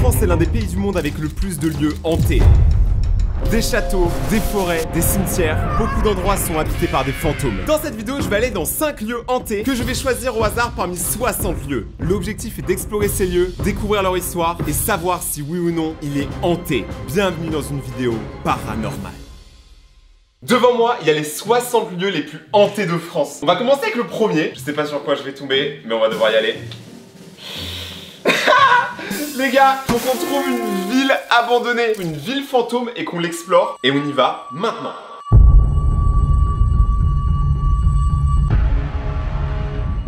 France est l'un des pays du monde avec le plus de lieux hantés. Des châteaux, des forêts, des cimetières, beaucoup d'endroits sont habités par des fantômes. Dans cette vidéo, je vais aller dans 5 lieux hantés que je vais choisir au hasard parmi 60 lieux. L'objectif est d'explorer ces lieux, découvrir leur histoire et savoir si oui ou non il est hanté. Bienvenue dans une vidéo paranormale. Devant moi, il y a les 60 lieux les plus hantés de France. On va commencer avec le premier. Je sais pas sur quoi je vais tomber, mais on va devoir y aller. Les gars, faut qu'on trouve une ville abandonnée, une ville fantôme et qu'on l'explore. Et on y va maintenant.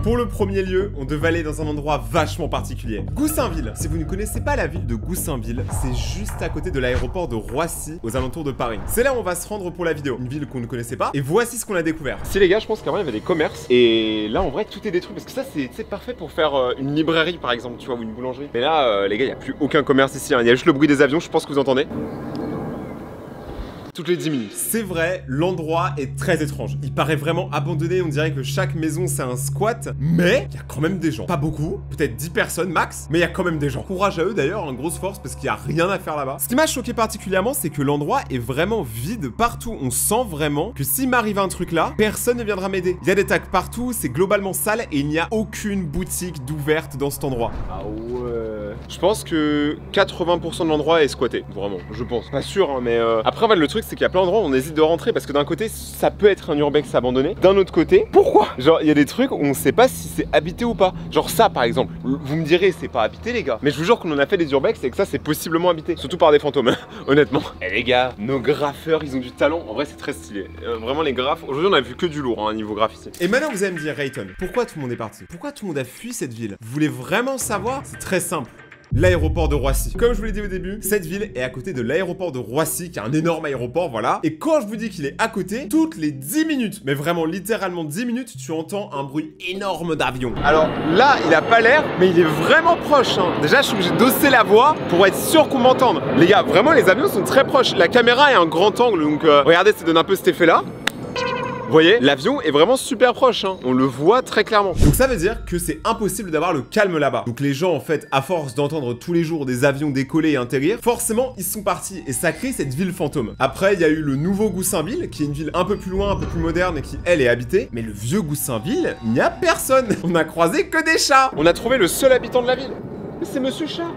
Pour le premier lieu, on devait aller dans un endroit vachement particulier. Goussainville. Si vous ne connaissez pas la ville de Goussainville, c'est juste à côté de l'aéroport de Roissy, aux alentours de Paris. C'est là où on va se rendre pour la vidéo. Une ville qu'on ne connaissait pas. Et voici ce qu'on a découvert. Si les gars, je pense qu'avant il y avait des commerces. Et là, en vrai, tout est détruit. Parce que ça, c'est parfait pour faire une librairie, par exemple, tu vois, ou une boulangerie. Mais là, les gars, il n'y a plus aucun commerce ici. Hein. Il y a juste le bruit des avions, je pense que vous entendez. Toutes les 10 minutes. C'est vrai, l'endroit est très étrange. Il paraît vraiment abandonné, on dirait que chaque maison c'est un squat. Mais il y a quand même des gens. Pas beaucoup, peut-être 10 personnes max, mais il y a quand même des gens. Courage à eux d'ailleurs, en grosse force parce qu'il n'y a rien à faire là-bas. Ce qui m'a choqué particulièrement, c'est que l'endroit est vraiment vide partout. On sent vraiment que s'il m'arrive un truc là, personne ne viendra m'aider. Il y a des tags partout, c'est globalement sale et il n'y a aucune boutique d'ouverte dans cet endroit. Ah ouais. Je pense que 80% de l'endroit est squatté, vraiment, je pense. Pas sûr, hein, mais après, en fait, le truc, c'est qu'il y a plein d'endroits où on hésite de rentrer parce que d'un côté, ça peut être un urbex abandonné. D'un autre côté, pourquoi? Genre, il y a des trucs où on sait pas si c'est habité ou pas. Genre ça, par exemple. Vous me direz, c'est pas habité, les gars. Mais je vous jure qu'on en a fait des urbex et que ça, c'est possiblement habité. Surtout par des fantômes, honnêtement. Et les gars, nos graffeurs, ils ont du talent. En vrai, c'est très stylé. Vraiment, les graphes. Aujourd'hui, on a vu que du lourd, hein, niveau graphe ici. Et maintenant, vous allez me dire, Rayton, pourquoi tout le monde est parti? Pourquoi tout le monde a fui cette ville? Vous voulez vraiment savoir? C'est très simple. L'aéroport de Roissy. Comme je vous l'ai dit au début, cette ville est à côté de l'aéroport de Roissy, qui est un énorme aéroport, voilà. Et quand je vous dis qu'il est à côté, toutes les 10 minutes, mais vraiment littéralement 10 minutes, tu entends un bruit énorme d'avion. Alors là, il a pas l'air, mais il est vraiment proche, hein. Déjà, je suis obligé d'osser la voix pour être sûr qu'on m'entende. Les gars, vraiment, les avions sont très proches. La caméra est un grand angle, donc regardez, ça donne un peu cet effet-là. Vous voyez, l'avion est vraiment super proche, hein. On le voit très clairement. Donc ça veut dire que c'est impossible d'avoir le calme là-bas. Donc les gens, en fait, à force d'entendre tous les jours des avions décoller et atterrir, forcément, ils sont partis et ça crée cette ville fantôme. Après, il y a eu le nouveau Goussainville, qui est une ville un peu plus loin, un peu plus moderne et qui, elle, est habitée. Mais le vieux Goussainville, il n'y a personne. On a croisé que des chats. On a trouvé le seul habitant de la ville. C'est Monsieur Chat.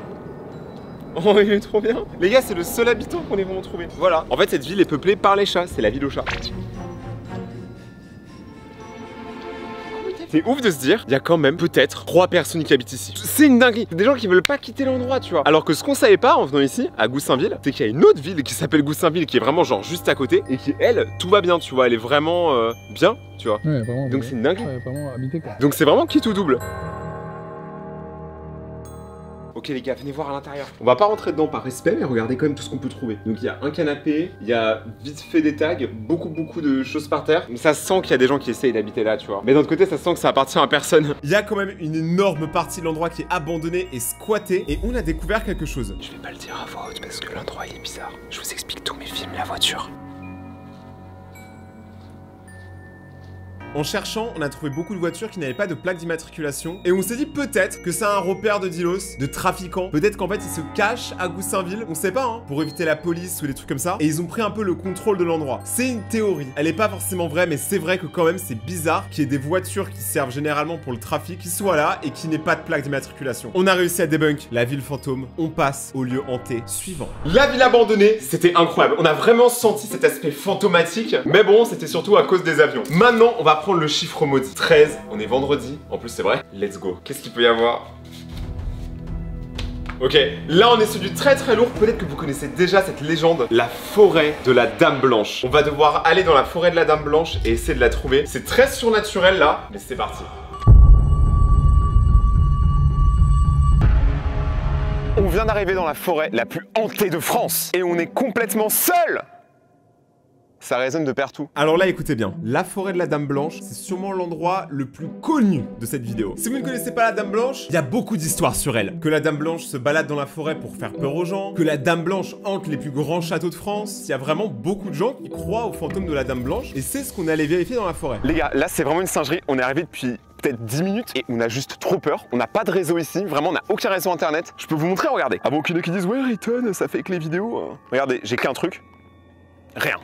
Oh, il est trop bien. Les gars, c'est le seul habitant qu'on ait vraiment trouvé. Voilà. En fait, cette ville est peuplée par les chats. C'est la ville aux chats. C'est ouf de se dire, il y a quand même peut-être 3 personnes qui habitent ici. C'est une dinguerie. Des gens qui veulent pas quitter l'endroit, tu vois. Alors que ce qu'on savait pas en venant ici, à Goussainville, c'est qu'il y a une autre ville qui s'appelle Goussainville, qui est vraiment genre juste à côté, et qui, elle, tout va bien, tu vois. Elle est vraiment bien, tu vois. Ouais, vraiment. Donc c'est une dinguerie. Ouais, vraiment habité, quoi. Donc c'est vraiment qui tout double. Ok les gars, venez voir à l'intérieur. On va pas rentrer dedans par respect, mais regardez quand même tout ce qu'on peut trouver. Donc il y a un canapé, il y a vite fait des tags, beaucoup de choses par terre. Ça sent qu'il y a des gens qui essayent d'habiter là, tu vois. Mais d'un autre côté, ça sent que ça appartient à personne. Il y a quand même une énorme partie de l'endroit qui est abandonnée et squattée. Et on a découvert quelque chose. Je vais pas le dire à voix haute parce que l'endroit il est bizarre. Je vous explique tous mes films, la voiture. En cherchant, on a trouvé beaucoup de voitures qui n'avaient pas de plaque d'immatriculation. Et on s'est dit peut-être que c'est un repère de dealos, de trafiquants. Peut-être qu'en fait, ils se cachent à Goussainville. On sait pas, hein, pour éviter la police ou des trucs comme ça. Et ils ont pris un peu le contrôle de l'endroit. C'est une théorie. Elle est pas forcément vraie, mais c'est vrai que quand même, c'est bizarre qu'il y ait des voitures qui servent généralement pour le trafic qui soient là et qui n'aient pas de plaque d'immatriculation. On a réussi à débunk la ville fantôme. On passe au lieu hanté suivant. La ville abandonnée, c'était incroyable. On a vraiment senti cet aspect fantomatique. Mais bon, c'était surtout à cause des avions. Maintenant, on va prendre le chiffre maudit. 13, on est vendredi. En plus, c'est vrai. Let's go. Qu'est-ce qu'il peut y avoir? Ok, là on est sur du très lourd. Peut-être que vous connaissez déjà cette légende, la forêt de la Dame Blanche. On va devoir aller dans la forêt de la Dame Blanche et essayer de la trouver. C'est très surnaturel là, mais c'est parti. On vient d'arriver dans la forêt la plus hantée de France. Et on est complètement seul. Ça résonne de partout. Alors là, écoutez bien. La forêt de la Dame Blanche, c'est sûrement l'endroit le plus connu de cette vidéo. Si vous ne connaissez pas la Dame Blanche, il y a beaucoup d'histoires sur elle. Que la Dame Blanche se balade dans la forêt pour faire peur aux gens. Que la Dame Blanche hante les plus grands châteaux de France. Il y a vraiment beaucoup de gens qui croient au fantôme de la Dame Blanche. Et c'est ce qu'on est allé vérifier dans la forêt. Les gars, là, c'est vraiment une singerie. On est arrivé depuis peut-être 10 minutes et on a juste trop peur. On n'a pas de réseau ici, vraiment on n'a aucun réseau internet. Je peux vous montrer, regardez. Avant qu'il y en ait qui disent ouais Rayton, ça fait que les vidéos. Regardez, j'ai qu'un truc. Rien.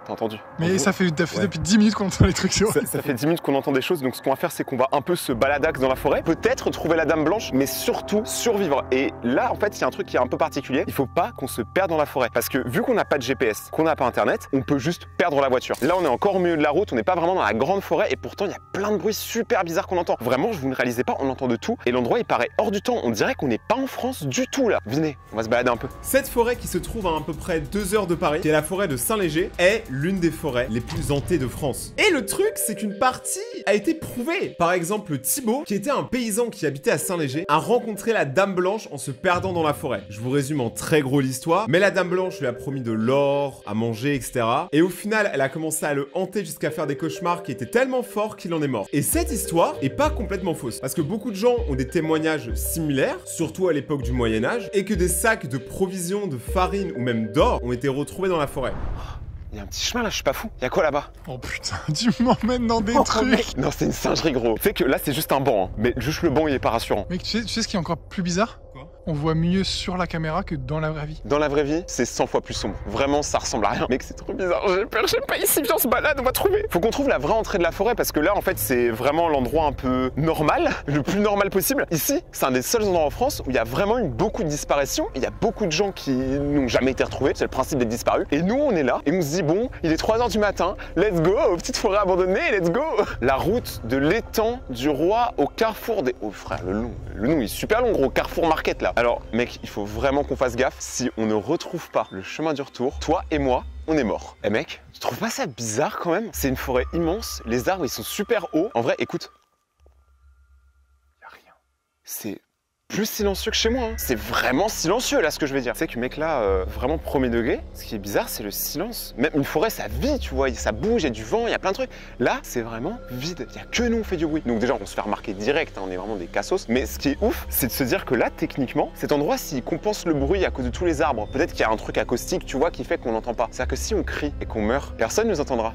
T'as entendu? Mais ça fait depuis 10 minutes qu'on entend les trucs sur ça fait 10 minutes qu'on entend des choses, donc ce qu'on va faire c'est qu'on va un peu se baladax dans la forêt, peut-être trouver la dame blanche, mais surtout survivre. Et là en fait il y a un truc qui est un peu particulier, il faut pas qu'on se perde dans la forêt, parce que vu qu'on n'a pas de GPS, qu'on n'a pas internet, on peut juste perdre la voiture. Là on est encore au milieu de la route, on n'est pas vraiment dans la grande forêt et pourtant il y a plein de bruits super bizarres qu'on entend. Vraiment vous ne réalisez pas, on entend de tout et l'endroit il paraît hors du temps, on dirait qu'on n'est pas en France du tout là. Venez, on va se balader un peu. Cette forêt qui se trouve à peu près 2 heures de Paris, qui est la forêt de Saint-Léger, est l'une des forêts les plus hantées de France. Et le truc, c'est qu'une partie a été prouvée. Par exemple, Thibaut, qui était un paysan qui habitait à Saint-Léger, a rencontré la Dame Blanche en se perdant dans la forêt. Je vous résume en très gros l'histoire, mais la Dame Blanche lui a promis de l'or, à manger, etc. Et au final, elle a commencé à le hanter jusqu'à faire des cauchemars qui étaient tellement forts qu'il en est mort. Et cette histoire est pas complètement fausse, parce que beaucoup de gens ont des témoignages similaires, surtout à l'époque du Moyen-Âge, et que des sacs de provisions, de farine ou même d'or ont été retrouvés dans la forêt. Il y a un petit chemin là, je suis pas fou. Il y a quoi là-bas? Oh putain, tu m'emmènes dans des trucs. Mec. Non, c'est une singerie gros. Fait que là, c'est juste un banc, hein. Mais juste le banc, il est pas rassurant. Mec, tu sais ce qui est encore plus bizarre? Quoi? On voit mieux sur la caméra que dans la vraie vie. Dans la vraie vie, c'est 100 fois plus sombre. Vraiment, ça ressemble à rien. Mec, c'est trop bizarre. J'ai peur, j'aime pas ici. Viens, on se balade, on va trouver. Faut qu'on trouve la vraie entrée de la forêt parce que là, en fait, c'est vraiment l'endroit un peu normal, le plus normal possible. Ici, c'est un des seuls endroits en France où il y a vraiment eu beaucoup de disparitions. Il y a beaucoup de gens qui n'ont jamais été retrouvés. C'est le principe d'être disparus. Et nous, on est là et on se dit, bon, il est 3 h du matin. Let's go, petite forêt abandonnée, let's go. La route de l'étang du roi au carrefour des... Oh frère, le nom il est super long, gros. Carrefour Market là. Alors, mec, il faut vraiment qu'on fasse gaffe. Si on ne retrouve pas le chemin du retour, toi et moi, on est mort. Eh mec, tu trouves pas ça bizarre quand même? C'est une forêt immense, les arbres ils sont super hauts. En vrai, écoute. Y'a rien. C'est plus silencieux que chez moi, hein. C'est vraiment silencieux là ce que je vais dire. Tu sais que mec là, vraiment premier degré, ce qui est bizarre c'est le silence. Même une forêt ça vit, tu vois, ça bouge, il y a du vent, il y a plein de trucs. Là c'est vraiment vide, il y a que nous on fait du bruit. Donc déjà on se fait remarquer direct, hein, on est vraiment des cassos. Mais ce qui est ouf, c'est de se dire que là techniquement, cet endroit s'il compense le bruit à cause de tous les arbres, peut-être qu'il y a un truc acoustique, tu vois, qui fait qu'on n'entend pas. C'est-à-dire que si on crie et qu'on meurt, personne ne nous entendra.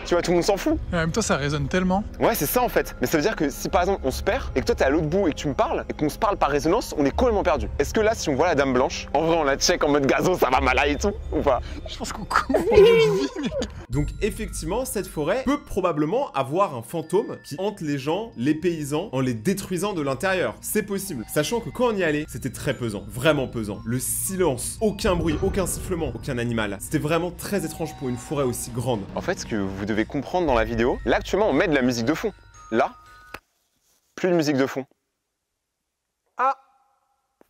Tu vois, tout le monde s'en fout. Et en même temps, ça résonne tellement. Ouais, c'est ça en fait. Mais ça veut dire que si par exemple on se perd et que toi t'es à l'autre bout et que tu me parles et qu'on se parle par résonance, on est complètement perdu. Est-ce que là, si on voit la Dame Blanche, en vrai on la check en mode gazo, ça va mal et tout ou pas? Je pense qu'on court notre vie, mec. Donc effectivement, cette forêt peut probablement avoir un fantôme qui hante les gens, les paysans, en les détruisant de l'intérieur. C'est possible. Sachant que quand on y allait, c'était très pesant. Vraiment pesant. Le silence, aucun bruit, aucun sifflement, aucun animal. C'était vraiment très étrange pour une forêt aussi grande. En fait, ce que vous devez comprendre dans la vidéo, là actuellement on met de la musique de fond. Là, plus de musique de fond. Ah!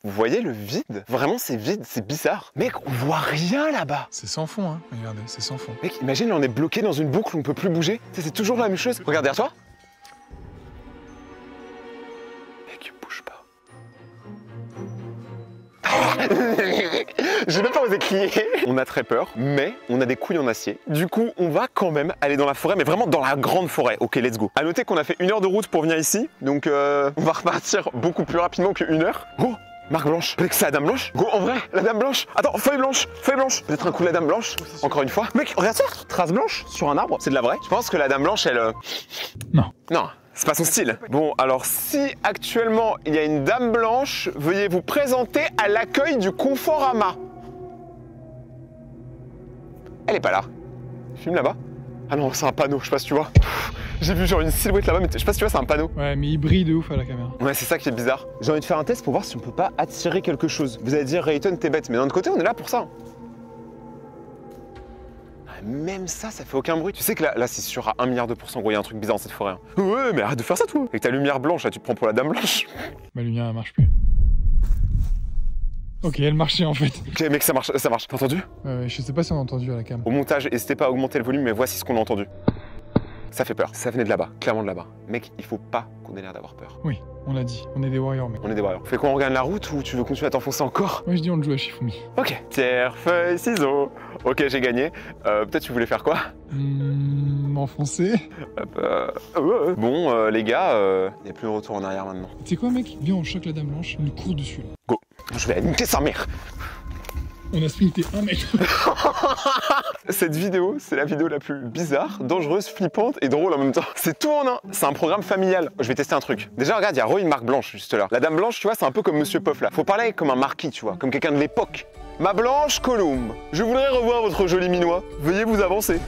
Vous voyez le vide? Vraiment c'est vide, c'est bizarre. Mec, on voit rien là-bas. C'est sans fond, hein. Regardez, c'est sans fond. Mec, imagine, là on est bloqué dans une boucle, on peut plus bouger. Tu sais, c'est toujours la même chose. Regarde derrière toi. Mec, bouge pas. J'ai même pas osé crier. On a très peur, mais on a des couilles en acier. Du coup, on va quand même aller dans la forêt, mais vraiment dans la grande forêt. Ok, let's go. À noter qu'on a fait 1 heure de route pour venir ici, donc on va repartir beaucoup plus rapidement que 1 heure. Go! Marque blanche. Peut-être que c'est la Dame Blanche. Go, en vrai, la Dame Blanche. Attends, feuille blanche, feuille blanche. Peut-être un coup de la Dame Blanche. Encore une fois. Mec, regarde ça. Trace blanche sur un arbre. C'est de la vraie. Je pense que la Dame Blanche, elle... Non. Non. C'est pas son style. Bon, alors si actuellement il y a une Dame Blanche, veuillez vous présenter à l'accueil du Conforama. Elle est pas là. Filme là-bas. Ah non, c'est un panneau, je sais pas si tu vois. J'ai vu genre une silhouette là-bas, mais je sais pas si tu vois, c'est un panneau. Ouais, mais il brille de ouf à la caméra. Ouais, c'est ça qui est bizarre. J'ai envie de faire un test pour voir si on peut pas attirer quelque chose. Vous allez dire, Rayton, t'es bête, mais d'un autre côté, on est là pour ça. Même ça, ça fait aucun bruit. Tu sais que là c'est sûr à 1 milliard de %, gros, il y a un truc bizarre dans cette forêt. Hein. Ouais, mais arrête de faire ça, toi. Avec ta lumière blanche, là, tu te prends pour la Dame Blanche. Ma lumière, elle marche plus. Ok, elle marchait en fait. Ok, mec, ça marche, ça marche. T'as entendu? Je sais pas si on a entendu à la cam. Au montage, n'hésitez pas à augmenter le volume, mais voici ce qu'on a entendu. Ça fait peur. Ça venait de là-bas, clairement de là-bas. Mec, il faut pas qu'on ait l'air d'avoir peur. Oui, on l'a dit. On est des warriors, mec. On est des warriors. Fais quoi, on regarde la route ou tu veux continuer à t'enfoncer encore? Moi, je dis on le joue à Shifumi. Ok. Terre, feuille, ciseaux. Ok, j'ai gagné. Peut-être tu voulais faire quoi? M'enfoncer. Bon, les gars, il n'y a plus de retour en arrière maintenant. Tu sais quoi, mec? Viens, on choque la Dame Blanche, on nous court dessus. Là. Go. Je vais niquer sa mère. On a sprinté 1 mètre. Cette vidéo, c'est la vidéo la plus bizarre, dangereuse, flippante et drôle en même temps. C'est tout en un. C'est un programme familial. Je vais tester un truc. Déjà, regarde, il y a une marque blanche juste là. La dame blanche, tu vois, c'est un peu comme Monsieur Poff là. Faut parler comme un marquis, tu vois, comme quelqu'un de l'époque. Ma blanche Colombe, je voudrais revoir votre joli minois. Veuillez vous avancer.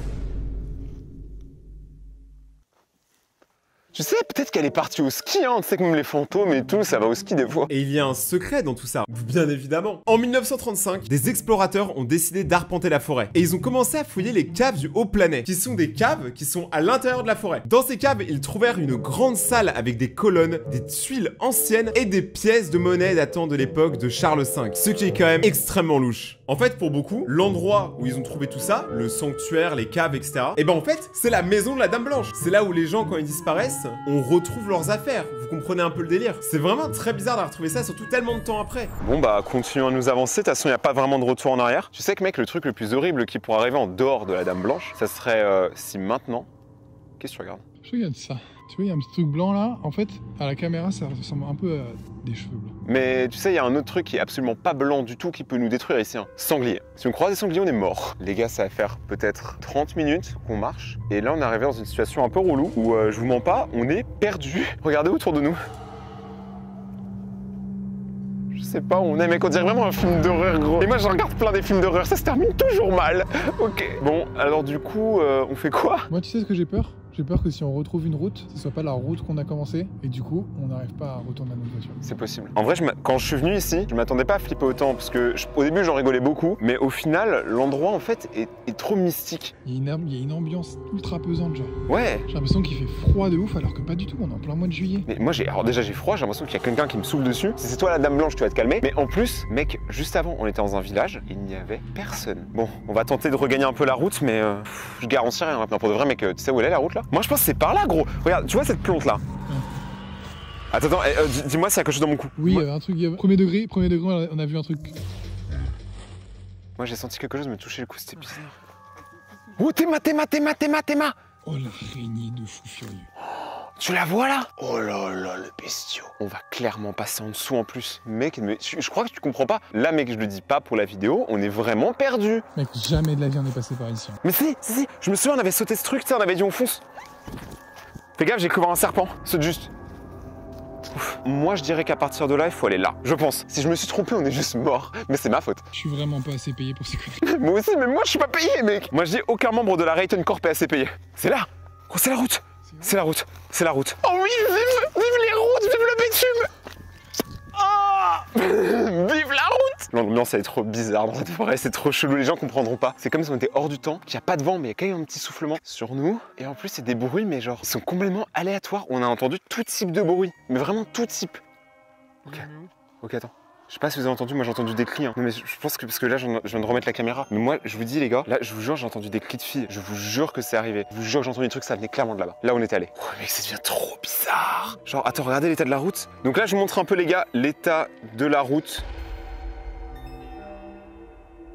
Tu sais, peut-être qu'elle est partie au ski, hein. Tu sais que même les fantômes et tout, ça va au ski des fois. Et il y a un secret dans tout ça, bien évidemment. En 1935, des explorateurs ont décidé d'arpenter la forêt. Et ils ont commencé à fouiller les caves du Haut-Planet, qui sont des caves qui sont à l'intérieur de la forêt. Dans ces caves, ils trouvèrent une grande salle avec des colonnes, des tuiles anciennes et des pièces de monnaie datant de l'époque de Charles V. Ce qui est quand même extrêmement louche. En fait, pour beaucoup, l'endroit où ils ont trouvé tout ça, le sanctuaire, les caves, etc., et ben en fait, c'est la maison de la Dame Blanche. C'est là où les gens, quand ils disparaissent, on retrouve leurs affaires. Vous comprenez un peu le délire. C'est vraiment très bizarre d'avoir trouvé ça, surtout tellement de temps après. Bon bah, continuons à nous avancer. De toute façon, il n'y a pas vraiment de retour en arrière. Tu sais que mec, le truc le plus horrible qui pourrait arriver en dehors de la Dame Blanche, ça serait si maintenant... Qu'est-ce que tu regardes? Je regarde ça. Tu vois, il y a un petit truc blanc là. En fait, à la caméra, ça ressemble un peu à des cheveux blancs. Mais tu sais, il y a un autre truc qui est absolument pas blanc du tout qui peut nous détruire ici. Hein. Sanglier. Si on croise des sangliers, on est mort. Les gars, ça va faire peut-être 30 minutes qu'on marche. Et là, on est arrivé dans une situation un peu relou où, je vous mens pas, on est perdu. Regardez autour de nous. Je sais pas où on est, mec, on dirait vraiment un film d'horreur, gros. Et moi, je regarde plein des films d'horreur, ça se termine toujours mal. Ok. Bon, alors du coup, on fait quoi? Moi, tu sais ce que j'ai peur? J'ai peur que si on retrouve une route, ce soit pas la route qu'on a commencé et du coup, on n'arrive pas à retourner à notre voiture. C'est possible. En vrai, quand je suis venu ici, je m'attendais pas à flipper autant parce que au début, j'en rigolais beaucoup, mais au final, l'endroit en fait est trop mystique. Il y a une ambiance ultra pesante, genre. Ouais. J'ai l'impression qu'il fait froid de ouf alors que pas du tout, on est en plein mois de juillet. Mais moi, alors déjà, j'ai froid, j'ai l'impression qu'il y a quelqu'un qui me souffle dessus. Si c'est toi la Dame Blanche, tu vas te calmer. Mais en plus, mec, juste avant, on était dans un village, il n'y avait personne. Bon, on va tenter de regagner un peu la route, mais je garantis rien. Non, pour de vrai, mec, tu sais où elle est la route là? Moi, je pense que c'est par là, gros. Regarde, tu vois cette plante là? Attends, dis-moi s'il y a quelque chose dans mon cou. Oui, un truc, premier degré, on a vu un truc. Moi, j'ai senti quelque chose me toucher le cou, c'était bizarre. Oh, Théma! Oh, l'araignée de fou furieux. Tu la vois là? Oh là là, le bestiau. On va clairement passer en dessous en plus. Mec, mais je crois que tu comprends pas. Là, mec, je le dis pas pour la vidéo, on est vraiment perdu. Mec, jamais de la vie on est passé par ici. Mais si, je me souviens, on avait sauté ce truc, tu sais, on avait dit on fonce. Fais gaffe, j'ai cru voir un serpent. Saute juste. Ouf. Moi, je dirais qu'à partir de là, il faut aller là. Je pense. Si je me suis trompé, on est juste mort. Mais c'est ma faute. Je suis vraiment pas assez payé pour ces conneries. Moi aussi, mais moi, je suis pas payé, mec. Moi, je dis aucun membre de la Rayton Corp est assez payé. C'est là. Oh, c'est la route. C'est la route. C'est la route. Oh oui, vive les routes, vive le bitume. Oh vive la route. L'ambiance, elle est trop bizarre dans cette forêt. C'est trop chelou. Les gens comprendront pas. C'est comme si on était hors du temps, qu'il n'y a pas de vent, mais il y a quand même un petit soufflement sur nous. Et en plus, c'est des bruits, mais genre, ils sont complètement aléatoires. On a entendu tout type de bruit. Mais vraiment tout type. Ok, attends. Je sais pas si vous avez entendu, moi j'ai entendu des cris. Hein. Non mais je pense que, parce que là je viens de remettre la caméra. Mais moi je vous dis les gars, là je vous jure j'ai entendu des cris de filles. Je vous jure que c'est arrivé. Je vous jure que j'ai entendu des trucs, ça venait clairement de là-bas. Là où on était allé. Oh mec ça devient trop bizarre. Genre attends, regardez l'état de la route. Donc là je vous montre un peu les gars, l'état de la route.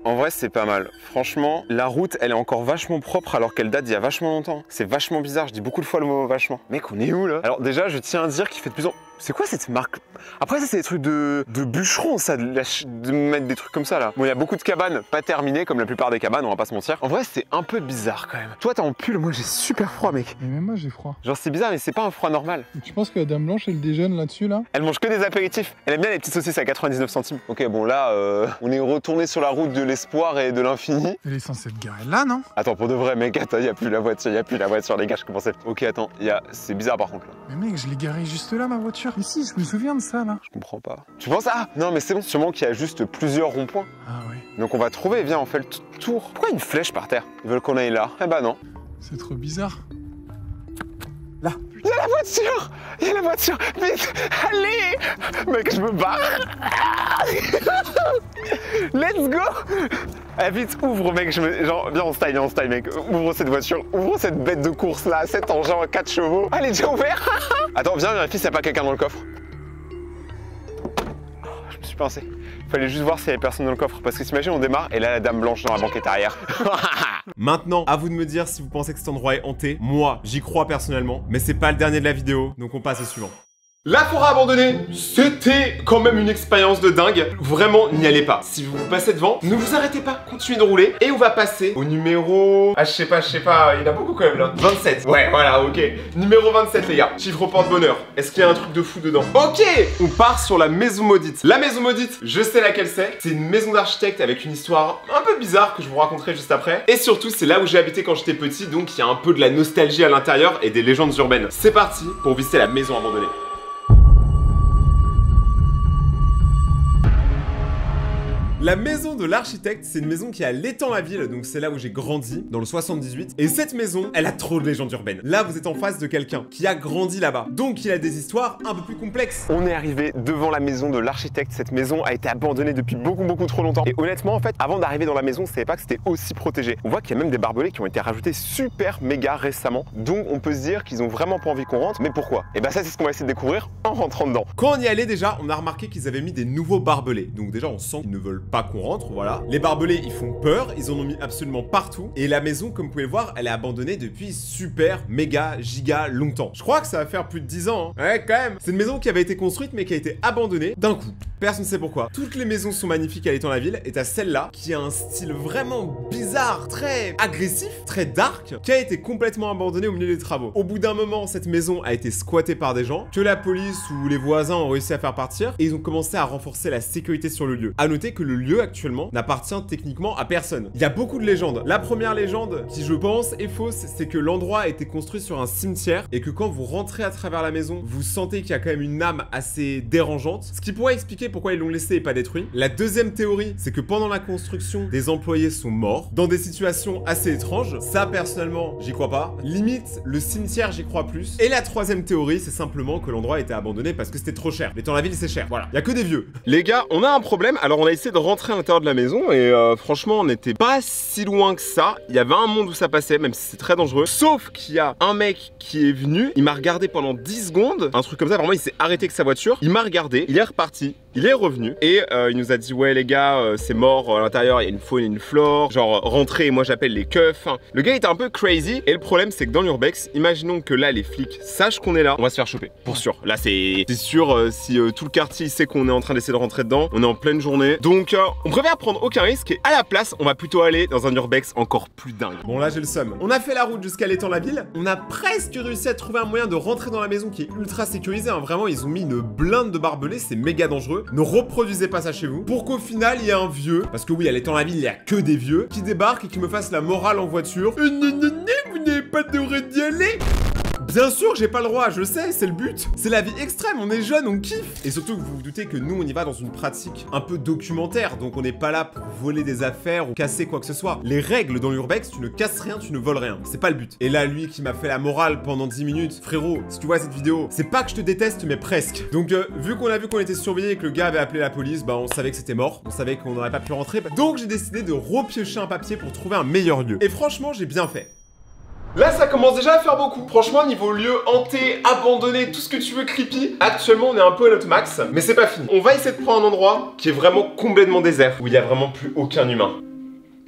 En vrai, c'est pas mal. Franchement, la route, elle est encore vachement propre alors qu'elle date d'il y a vachement longtemps. C'est vachement bizarre, je dis beaucoup de fois le mot vachement. Mec, on est où là? Alors déjà, je tiens à dire qu'il fait de plus en... C'est quoi cette marque? Après ça, c'est des trucs de bûcherons, ça, de mettre des trucs comme ça là. Bon, il y a beaucoup de cabanes pas terminées, comme la plupart des cabanes, on va pas se mentir. En vrai, c'est un peu bizarre quand même. Toi, t'es en pull, moi j'ai super froid, mec. Mais même moi, j'ai froid. Genre, c'est bizarre, mais c'est pas un froid normal. Et tu penses que la Dame Blanche, elle déjeune là-dessus là? Elle mange que des apéritifs. Elle aime bien les petites saucisses à 99 centimes. Ok, bon là, on est retourné sur la route de l'espoir et de l'infini. Elle est censée être garée là, non? Attends, pour de vrai, mec, attends, y a plus la voiture, les gars, je commence à... Ok, attends, c'est bizarre par contre là. Mais mec, je l'ai garée juste là, ma voiture. Ici, je me souviens de ça là. Je comprends pas. Tu penses ah non mais c'est bon, sûrement qu'il y a juste plusieurs ronds-points. Ah ouais. Donc on va trouver, viens, on fait le tour. Pourquoi une flèche par terre? Ils veulent qu'on aille là. Eh bah non. C'est trop bizarre. Là. Il y a la voiture! Il y a la voiture! Vite! Allez! Mec, je me barre! Let's go! Eh vite, ouvre mec, genre, viens on style mec. Ouvre cette voiture, ouvre cette bête de course là, cet engin à 4 chevaux. Ah, elle est déjà ouverte! Attends, viens vérifier s'il n'y a pas quelqu'un dans le coffre. Je me suis pincé. Fallait juste voir s'il y avait personne dans le coffre. Parce que t'imagines, on démarre et là, la Dame Blanche dans la banquette arrière. Maintenant, à vous de me dire si vous pensez que cet endroit est hanté. Moi, j'y crois personnellement, mais c'est pas le dernier de la vidéo, donc on passe au suivant. La forêt abandonnée, c'était quand même une expérience de dingue. Vraiment, n'y allez pas. Si vous passez devant, ne vous arrêtez pas, continuez de rouler. Et on va passer au numéro... Ah, je sais pas, il y en a beaucoup quand même là. 27. Ouais, voilà, ok. Numéro 27, les gars. Chiffre porte-bonheur. Est-ce qu'il y a un truc de fou dedans? Ok, on part sur la maison maudite. La maison maudite, je sais laquelle c'est. C'est une maison d'architecte avec une histoire un peu bizarre que je vous raconterai juste après. Et surtout, c'est là où j'ai habité quand j'étais petit, donc il y a un peu de la nostalgie à l'intérieur et des légendes urbaines. C'est parti pour visiter la maison abandonnée. La maison de l'architecte, c'est une maison qui est à l'Étang-la-Ville, donc c'est là où j'ai grandi, dans le 78. Et cette maison, elle a trop de légendes urbaines. Là, vous êtes en face de quelqu'un qui a grandi là-bas. Donc il a des histoires un peu plus complexes. On est arrivé devant la maison de l'architecte. Cette maison a été abandonnée depuis beaucoup trop longtemps. Et honnêtement, en fait, avant d'arriver dans la maison, je savais pas que c'était aussi protégé. On voit qu'il y a même des barbelés qui ont été rajoutés super méga récemment. Donc on peut se dire qu'ils ont vraiment pas envie qu'on rentre. Mais pourquoi? Et bah ça, c'est ce qu'on va essayer de découvrir en rentrant dedans. Quand on y allait déjà, on a remarqué qu'ils avaient mis des nouveaux barbelés. Donc déjà, on sent qu'ils ne veulent pas qu'on rentre, voilà. Les barbelés, ils font peur, ils en ont mis absolument partout. Et la maison, comme vous pouvez le voir, elle est abandonnée depuis super, méga, giga longtemps. Je crois que ça va faire plus de 10 ans, hein. Ouais, quand même. C'est une maison qui avait été construite, mais qui a été abandonnée d'un coup. Personne ne sait pourquoi. Toutes les maisons sont magnifiques à l'Étang-la-Ville, et t'as celle-là, qui a un style vraiment bizarre, très agressif, très dark, qui a été complètement abandonnée au milieu des travaux. Au bout d'un moment, cette maison a été squattée par des gens, que la police ou les voisins ont réussi à faire partir, et ils ont commencé à renforcer la sécurité sur le lieu. À noter que le lieu, actuellement, n'appartient techniquement à personne. Il y a beaucoup de légendes. La première légende, qui je pense est fausse, c'est que l'endroit a été construit sur un cimetière et que quand vous rentrez à travers la maison, vous sentez qu'il y a quand même une âme assez dérangeante, ce qui pourrait expliquer pourquoi ils l'ont laissé et pas détruit. La deuxième théorie, c'est que pendant la construction, des employés sont morts dans des situations assez étranges. Ça, personnellement, j'y crois pas. Limite, le cimetière, j'y crois plus. Et la troisième théorie, c'est simplement que l'endroit a été abandonné parce que c'était trop cher. L'Étang-la-Ville, c'est cher. Voilà. Il y a que des vieux. Les gars, on a un problème. Alors, on a essayé de rentrer à l'intérieur de la maison et franchement on n'était pas si loin que ça. Il y avait un monde où ça passait, même si c'est très dangereux. Sauf qu'il y a un mec qui est venu, il m'a regardé pendant 10 secondes, un truc comme ça, vraiment il s'est arrêté avec sa voiture, il m'a regardé, il est reparti. Il est revenu et il nous a dit ouais les gars c'est mort à l'intérieur, il y a une faune et une flore, genre rentrez, moi j'appelle les keufs. Le gars était un peu crazy et le problème c'est que dans l'urbex, imaginons que là les flics sachent qu'on est là, on va se faire choper, pour sûr. Là c'est sûr si tout le quartier sait qu'on est en train d'essayer de rentrer dedans, on est en pleine journée. Donc on préfère prendre aucun risque et à la place on va plutôt aller dans un urbex encore plus dingue. Bon là j'ai le seum. On a fait la route jusqu'à l'Étang-la-Ville, on a presque réussi à trouver un moyen de rentrer dans la maison qui est ultra sécurisée, hein. Vraiment ils ont mis une blinde de barbelés, c'est méga dangereux. Ne reproduisez pas ça chez vous. Pour qu'au final, il y a un vieux, parce que oui, à l'Étang-la-Ville, il y a que des vieux, qui débarquent et qui me fassent la morale en voiture. Vous n'avez pas de droit d'y aller. Bien sûr, j'ai pas le droit, je sais, c'est le but. C'est la vie extrême, on est jeune, on kiffe. Et surtout que vous vous doutez que nous, on y va dans une pratique un peu documentaire. Donc on n'est pas là pour voler des affaires ou casser quoi que ce soit. Les règles dans l'urbex, tu ne casses rien, tu ne voles rien. C'est pas le but. Et là, lui qui m'a fait la morale pendant 10 minutes, frérot, si tu vois cette vidéo, c'est pas que je te déteste, mais presque. Donc vu qu'on a vu qu'on était surveillé et que le gars avait appelé la police, bah on savait que c'était mort. On savait qu'on n'aurait pas pu rentrer. Donc j'ai décidé de repiocher un papier pour trouver un meilleur lieu. Et franchement, j'ai bien fait. Là, ça commence déjà à faire beaucoup. Franchement, niveau lieu hanté, abandonné, tout ce que tu veux creepy, actuellement, on est un peu à notre max, mais c'est pas fini. On va essayer de prendre un endroit qui est vraiment complètement désert, où il y a vraiment plus aucun humain.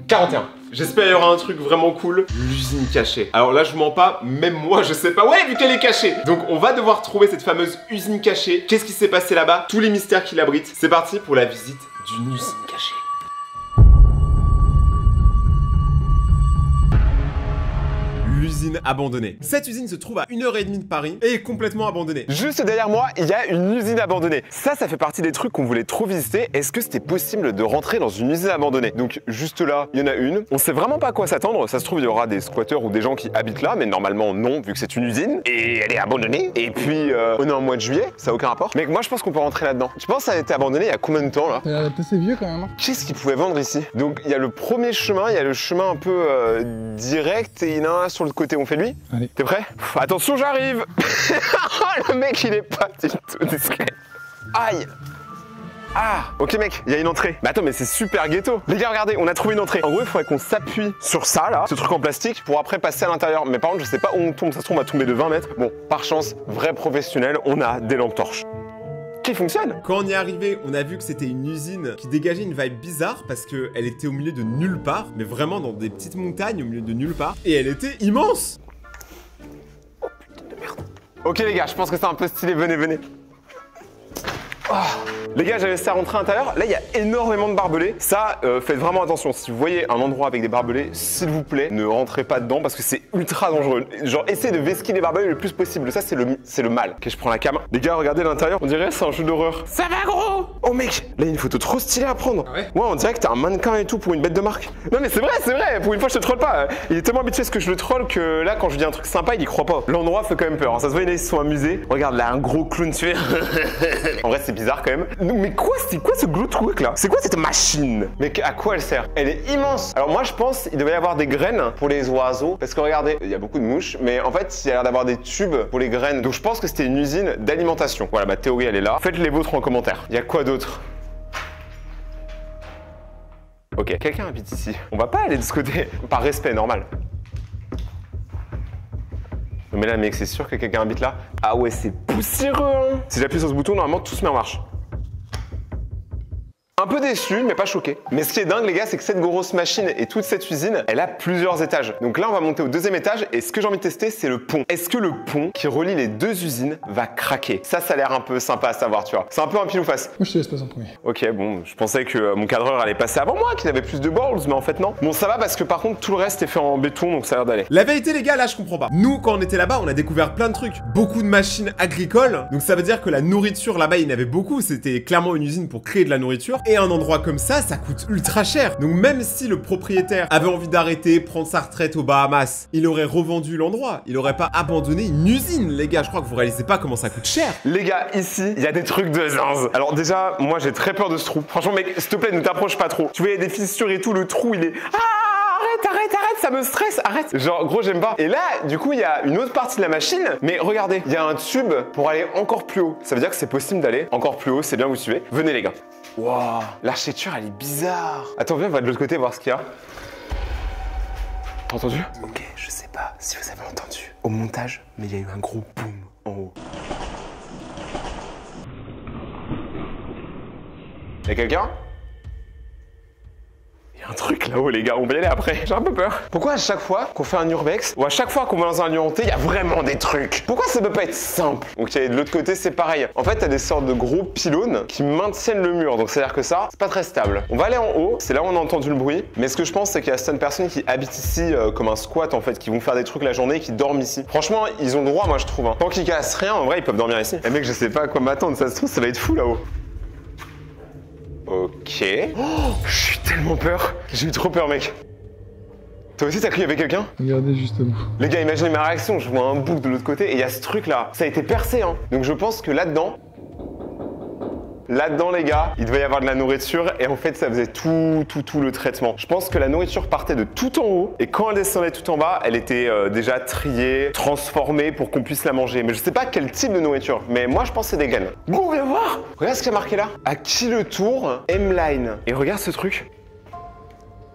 41. J'espère qu'il y aura un truc vraiment cool. L'usine cachée. Alors là, je mens pas, même moi, je sais pas. Ouais, vu qu'elle est cachée. Donc, on va devoir trouver cette fameuse usine cachée. Qu'est-ce qui s'est passé là-bas? Tous les mystères qui l'abritent. C'est parti pour la visite d'une usine cachée. L'usine abandonnée. Cette usine se trouve à 1h30 de Paris et est complètement abandonnée. Juste derrière moi, il y a une usine abandonnée. Ça fait partie des trucs qu'on voulait trop visiter. Est-ce que c'était possible de rentrer dans une usine abandonnée? Donc juste là, il y en a une. On sait vraiment pas à quoi s'attendre. Ça se trouve, il y aura des squatteurs ou des gens qui habitent là, mais normalement non, vu que c'est une usine. Et elle est abandonnée. Et puis, on est en mois de juillet, ça n'a aucun rapport. Mais moi, je pense qu'on peut rentrer là-dedans. Tu penses que ça a été abandonné il y a combien de temps là? Ça a l'air assez vieux quand même. Hein. Qu'est-ce qu'ils pouvaient vendre ici? Donc il y a le premier chemin, il y a le chemin un peu direct et il y en a un sur le côté. On fait lui? Allez. T'es prêt? Attention, j'arrive. Le mec, il est pas du tout discret. Aïe. Ah, ok mec, il y a une entrée. Mais attends, mais c'est super ghetto. Les gars, regardez, on a trouvé une entrée. En gros, il faudrait qu'on s'appuie sur ça, là, ce truc en plastique, pour après passer à l'intérieur. Mais par contre, je sais pas où on tombe. Ça se trouve, on va tomber de 20 mètres. Bon, par chance, vrai professionnel, on a des lampes torches. Qui fonctionne. Quand on y est arrivé, on a vu que c'était une usine qui dégageait une vibe bizarre parce qu'elle était au milieu de nulle part, mais vraiment dans des petites montagnes au milieu de nulle part. Et elle était immense. Oh putain de merde. Ok les gars, je pense que c'est un peu stylé, venez, venez. Les gars, j'avais ça à rentrer à l'intérieur. Là, il y a énormément de barbelés. Ça, faites vraiment attention. Si vous voyez un endroit avec des barbelés, s'il vous plaît, ne rentrez pas dedans parce que c'est ultra dangereux. Genre, essayez de vesquiller les barbelés le plus possible. Ça, c'est le mal. Ok, je prends la cam. Les gars, regardez l'intérieur. On dirait c'est un jeu d'horreur. Ça va, gros? Oh, mec, là, il y a une photo trop stylée à prendre. Ah ouais? Ouais, on dirait que t'as un mannequin et tout pour une bête de marque. Non, mais c'est vrai, c'est vrai. Pour une fois, je te troll pas. Il est tellement habitué à ce que je le troll que là, quand je dis un truc sympa, il y croit pas. L'endroit fait quand même peur. Ça se voit, ils se sont amusés. Regarde, là, un gros clown tué. En vrai, c'est bizarre quand même. Mais quoi, c'est quoi ce gros truc là? C'est quoi cette machine? Mais à quoi elle sert? Elle est immense. Alors moi je pense il devait y avoir des graines pour les oiseaux. Parce que regardez, il y a beaucoup de mouches. Mais en fait il y a l'air d'avoir des tubes pour les graines. Donc je pense que c'était une usine d'alimentation. Voilà, ma théorie elle est là. Faites les vôtres en commentaire. Il y a quoi d'autre? Ok, quelqu'un habite ici. On va pas aller de ce côté. Par respect, normal. Mais là mec, c'est sûr que quelqu'un habite là. Ah ouais, c'est poussiéreux hein. Si j'appuie sur ce bouton, normalement tout se met en marche. Un peu déçu, mais pas choqué. Mais ce qui est dingue, les gars, c'est que cette grosse machine et toute cette usine, elle a plusieurs étages. Donc là, on va monter au deuxième étage et ce que j'ai envie de tester, c'est le pont. Est-ce que le pont qui relie les deux usines va craquer? Ça a l'air un peu sympa à savoir, tu vois. C'est un peu un pile ou face. Moi, je te laisse passer en premier. Ok, bon, je pensais que mon cadreur allait passer avant moi, qu'il avait plus de balls, mais en fait, non. Bon, ça va parce que par contre, tout le reste est fait en béton, donc ça a l'air d'aller. La vérité, les gars, là, je comprends pas. Nous, quand on était là-bas, on a découvert plein de trucs. Beaucoup de machines agricoles. Donc ça veut dire que la nourriture, là-bas, il y en avait beaucoup. C'était clairement une usine pour créer de la nourriture. Et un endroit comme ça coûte ultra cher. Donc même si le propriétaire avait envie d'arrêter, prendre sa retraite aux Bahamas, il aurait revendu l'endroit. Il aurait pas abandonné une usine, les gars. Je crois que vous réalisez pas comment ça coûte cher. Les gars, ici, il y a des trucs de zinz. Alors déjà, moi, j'ai très peur de ce trou. Franchement, mec, s'il te plaît, ne t'approche pas trop. Tu vois, il y a des fissures et tout. Le trou, il est... Arrête, ça me stresse, arrête. Genre, gros, j'aime pas. Et là, du coup, il y a une autre partie de la machine. Mais regardez, il y a un tube pour aller encore plus haut. Ça veut dire que c'est possible d'aller encore plus haut. C'est bien, vous suivez. Venez, les gars. Waouh, l'architecture, elle est bizarre. Attends, viens, on va de l'autre côté voir ce qu'il y a. T'as entendu? Ok, je sais pas si vous avez entendu au montage, mais il y a eu un gros boom en haut. Y'a quelqu'un? Un truc là-haut les gars, on va y aller après, j'ai un peu peur. Pourquoi à chaque fois qu'on fait un urbex ou à chaque fois qu'on va dans un lieu hanté, il y a vraiment des trucs? Pourquoi ça peut pas être simple? Ok, de l'autre côté c'est pareil. En fait, t'as des sortes de gros pylônes qui maintiennent le mur, donc c'est-à-dire que ça, c'est pas très stable. On va aller en haut, c'est là où on a entendu le bruit, mais ce que je pense c'est qu'il y a certaines personnes qui habitent ici comme un squat en fait, qui vont faire des trucs la journée, qui dorment ici. Franchement, ils ont le droit moi je trouve. Hein. Tant qu'ils cassent rien, en vrai ils peuvent dormir ici. Et mec, je sais pas à quoi m'attendre, ça se trouve ça va être fou là-haut. Ok. Oh, je suis tellement peur. J'ai eu trop peur, mec. Toi aussi, t'as cru qu'il y avait quelqu'un? Regardez justement. Les gars, imaginez ma réaction. Je vois un bouc de l'autre côté et il y a ce truc-là. Ça a été percé, hein. Donc je pense que là-dedans, les gars, il devait y avoir de la nourriture et en fait, ça faisait tout le traitement. Je pense que la nourriture partait de tout en haut et quand elle descendait tout en bas, elle était déjà triée, transformée pour qu'on puisse la manger. Mais je sais pas quel type de nourriture, mais moi, je pense que c'est des graines. Go, viens voir! Regarde ce qu'il y a marqué là. À qui le tour? M-Line. Et regarde ce truc.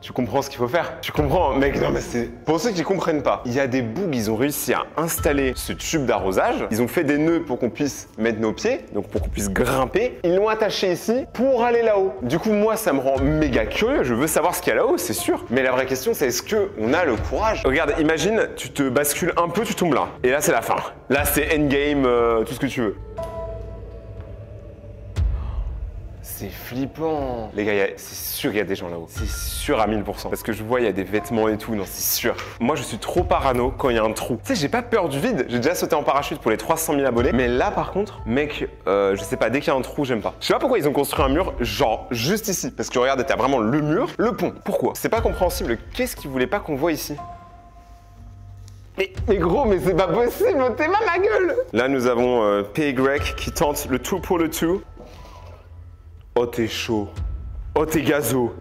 Tu comprends ce qu'il faut faire? Tu comprends, mec? Non mais c'est... Pour ceux qui comprennent pas, il y a des bougs, ils ont réussi à installer ce tube d'arrosage. Ils ont fait des nœuds pour qu'on puisse mettre nos pieds, donc pour qu'on puisse grimper. Ils l'ont attaché ici pour aller là-haut. Du coup, moi, ça me rend méga curieux. Je veux savoir ce qu'il y a là-haut, c'est sûr. Mais la vraie question, c'est est-ce qu'on a le courage? Regarde, imagine, tu te bascules un peu, tu tombes là. Et là, c'est la fin. Là, c'est endgame, tout ce que tu veux. C'est flippant. Les gars, c'est sûr qu'il y a des gens là-haut. C'est sûr à 1000%. Parce que je vois, il y a des vêtements et tout. Non, c'est sûr. Moi, je suis trop parano quand il y a un trou. Tu sais, j'ai pas peur du vide. J'ai déjà sauté en parachute pour les 300 000 abonnés. Mais là, par contre, mec, je sais pas, dès qu'il y a un trou, j'aime pas. Je sais pas pourquoi ils ont construit un mur, genre, juste ici. Parce que regarde, t'as vraiment le mur, le pont. Pourquoi? C'est pas compréhensible. Qu'est-ce qu'ils voulaient pas qu'on voit ici? Mais gros, mais c'est pas possible, t'es mal ma gueule. Là, nous avons P.Y qui tente le tout pour le tout. Oh, t'es chaud. Oh, t'es gazo.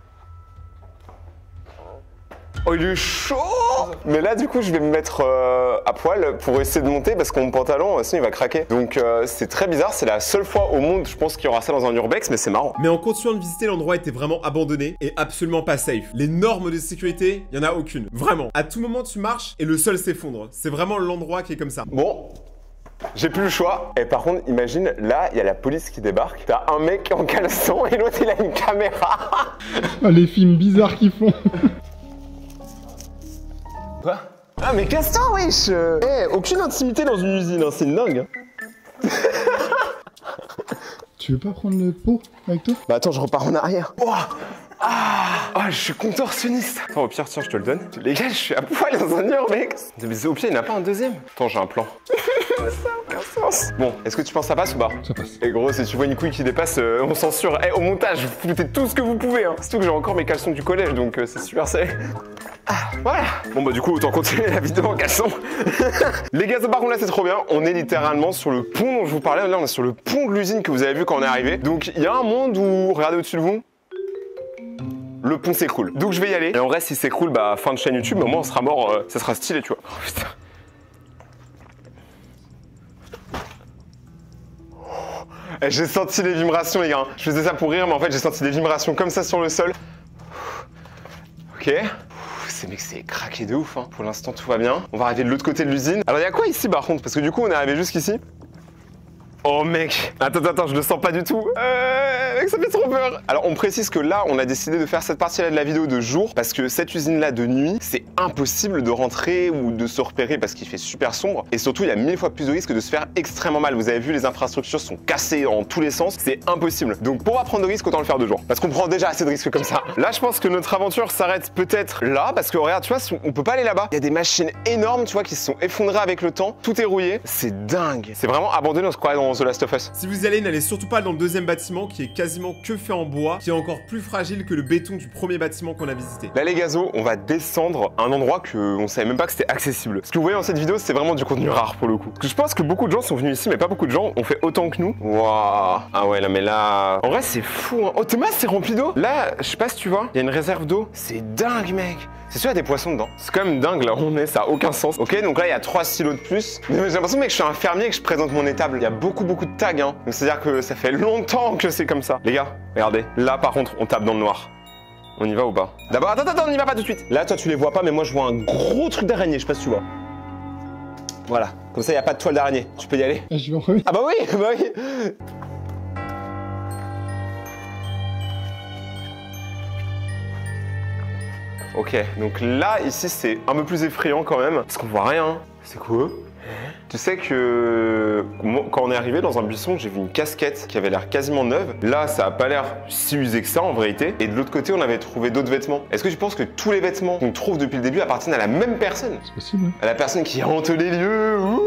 Oh, il est chaud. Mais là, du coup, je vais me mettre à poil pour essayer de monter parce que mon pantalon, sinon, il va craquer. Donc, c'est très bizarre. C'est la seule fois au monde, je pense, qu'il y aura ça dans un urbex, mais c'est marrant. Mais en continuant de visiter, l'endroit était vraiment abandonné et absolument pas safe. Les normes de sécurité, il y en a aucune. Vraiment. À tout moment, tu marches et le sol s'effondre. C'est vraiment l'endroit qui est comme ça. Bon. J'ai plus le choix. Et par contre, imagine, là, il y a la police qui débarque. T'as un mec en caleçon et l'autre, il a une caméra. Ah, les films bizarres qu'ils font. Quoi? Ah, mais casse-toi, wesh. Aucune intimité dans une usine, hein, c'est dingue. Tu Tu veux pas prendre le pot avec toi? Bah attends, je repars en arrière. Oh je suis contorsionniste. Attends, au pire, tiens, je te le donne. Les gars, je suis à poil dans un mur, mec. Mais au pire, il n'y en a pas un deuxième. Attends, j'ai un plan. Ça n'a aucun sens. Bon, est-ce que tu penses que ça passe ou pas? Ça passe. Et gros, si tu vois une couille qui dépasse, on censure. Au montage, vous foutez tout ce que vous pouvez. Hein. Surtout que j'ai encore mes caleçons du collège, donc c'est super serré. Voilà. Bon bah du coup, autant continuer la vidéo en caleçon. Les gars, par contre là, c'est trop bien. On est littéralement sur le pont dont je vous parlais. Là, on est sur le pont de l'usine que vous avez vu quand on est arrivé. Donc il y a un monde où, regardez au-dessus de vous, le pont s'écroule. Donc je vais y aller. Et en vrai, si s'écroule, bah fin de chaîne YouTube, mais au moins on sera mort, ça sera stylé, tu vois. Oh putain. J'ai senti les vibrations, les gars. Je faisais ça pour rire, mais en fait, j'ai senti des vibrations comme ça sur le sol. Ok. Mec, c'est craqué de ouf. Hein. Pour l'instant, tout va bien. On va arriver de l'autre côté de l'usine. Alors, il y a quoi ici, par contre? Parce que du coup, on est arrivé jusqu'ici. Oh mec, attends, je le sens pas du tout. Mec, ça fait trop peur. Alors on précise que là, on a décidé de faire cette partie-là de la vidéo de jour parce que cette usine-là de nuit, c'est impossible de rentrer ou de se repérer parce qu'il fait super sombre. Et surtout, il y a 1000 fois plus de risque de se faire extrêmement mal. Vous avez vu, les infrastructures sont cassées en tous les sens. C'est impossible. Donc pour pas prendre de risque, autant le faire de jour. Parce qu'on prend déjà assez de risques comme ça. Là, je pense que notre aventure s'arrête peut-être là parce que regarde, tu vois, on peut pas aller là-bas. Il y a des machines énormes, tu vois, qui se sont effondrées avec le temps. Tout est rouillé. C'est dingue. C'est vraiment abandonné, on se croirait dans The Last of Us. Si vous y allez, n'allez surtout pas dans le deuxième bâtiment qui est quasiment que fait en bois, qui est encore plus fragile que le béton du premier bâtiment qu'on a visité. Là les gazos, on va descendre à un endroit qu'on savait même pas que c'était accessible. Ce que vous voyez dans cette vidéo, c'est vraiment du contenu rare pour le coup. Parce que je pense que beaucoup de gens sont venus ici, mais pas beaucoup de gens ont fait autant que nous. Waouh. Ah ouais, là mais là... En vrai c'est fou hein. Oh Thomas, c'est rempli d'eau. Là, je sais pas si tu vois, il y a une réserve d'eau. C'est dingue mec. C'est sûr, il y a des poissons dedans. C'est quand même dingue là où on est, ça a aucun sens. Ok, donc là, il y a 3 silos de plus. Mais j'ai l'impression, mec, que je suis un fermier et que je présente mon étable. Il y a beaucoup de tags, hein. Donc c'est-à-dire que ça fait longtemps que c'est comme ça. Les gars, regardez. Là, par contre, on tape dans le noir. On y va ou pas? D'abord, attends, on n'y va pas tout de suite. Là, toi, tu les vois pas, mais moi, je vois un gros truc d'araignée. Je sais pas si tu vois. Voilà. Comme ça, il n'y a pas de toile d'araignée. Tu peux y aller? Ah, je vais en premier. Ah bah oui, bah oui. Ok, donc là, ici, c'est un peu plus effrayant quand même, parce qu'on voit rien. C'est quoi? Tu sais que quand on est arrivé dans un buisson, j'ai vu une casquette qui avait l'air quasiment neuve. Là, ça a pas l'air si usé que ça en vérité. Et de l'autre côté, on avait trouvé d'autres vêtements. Est-ce que tu penses que tous les vêtements qu'on trouve depuis le début appartiennent à la même personne? C'est possible. Hein. À la personne qui hante les lieux. Ouh.